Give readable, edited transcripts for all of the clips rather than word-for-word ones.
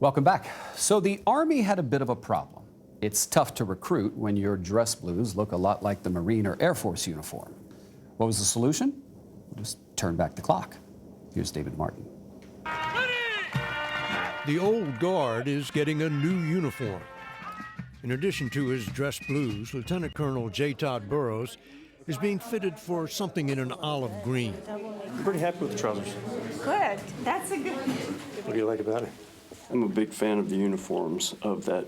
Welcome back. So the Army had a bit of a problem. It's tough to recruit when your dress blues look a lot like the Marine or Air Force uniform. What was the solution? We'll just turn back the clock. Here's David Martin. The old guard is getting a new uniform. In addition to his dress blues, Lieutenant Colonel J. Todd Burrows is being fitted for something in an olive green. I'm pretty happy with the trousers. Good. That's a good. What do you like about it? I'm a big fan of the uniforms of that,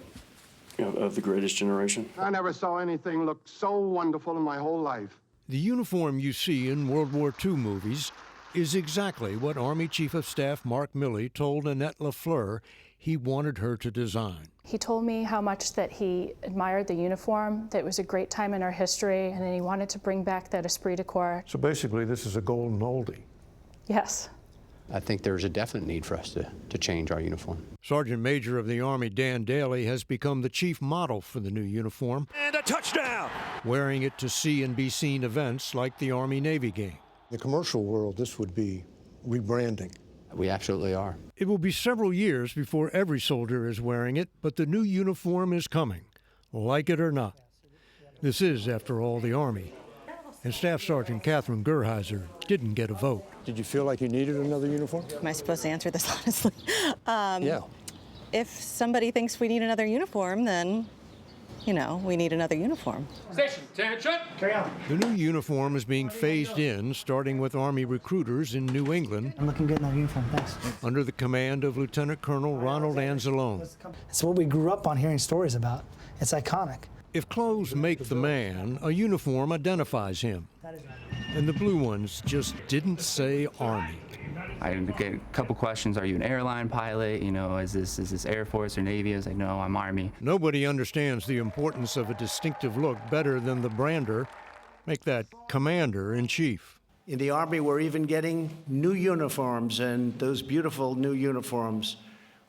of the greatest generation. I never saw anything look so wonderful in my whole life. The uniform you see in World War II movies is exactly what Army Chief of Staff Mark Milley told Annette Lafleur he wanted her to design. He told me how much that he admired the uniform, that it was a great time in our history, and then he wanted to bring back that esprit de corps. So basically, this is a golden oldie. Yes. I think there's a definite need for us to change our uniform. Sergeant Major of the Army Dan Daly has become the chief model for the new uniform. And a touchdown! Wearing it to see and be seen events like the Army-Navy game. In the commercial world, this would be rebranding. We absolutely are. It will be several years before every soldier is wearing it, but the new uniform is coming, like it or not. This is, after all, the Army. And Staff Sergeant Catherine Gerheiser didn't get a vote. Did you feel like you needed another uniform? Am I supposed to answer this honestly? Yeah. If somebody thinks we need another uniform, then, we need another uniform. Station, attention! Carry on. The new uniform is being phased in, starting with Army recruiters in New England. I'm looking good in that uniform, thanks. Under the command of Lieutenant Colonel Ronald Anzalone. It's what we grew up on hearing stories about. It's iconic. If clothes make the man, a uniform identifies him. And the blue ones just didn't say Army. I get a couple questions. Are you an airline pilot? Is this Air Force or Navy? I was like, no, I'm Army. Nobody understands the importance of a distinctive look better than the brander. Make that Commander-in-Chief. In the Army, we're even getting new uniforms, and those beautiful new uniforms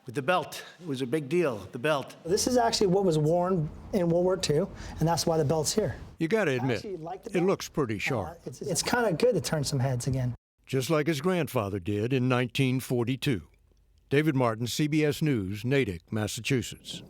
with the belt. It was a big deal, the belt. This is actually what was worn in World War II, and that's why the belt's here. You gotta admit, it looks pretty sharp. It's kind of good to turn some heads again. Just like his grandfather did in 1942. David Martin, CBS News, Natick, Massachusetts.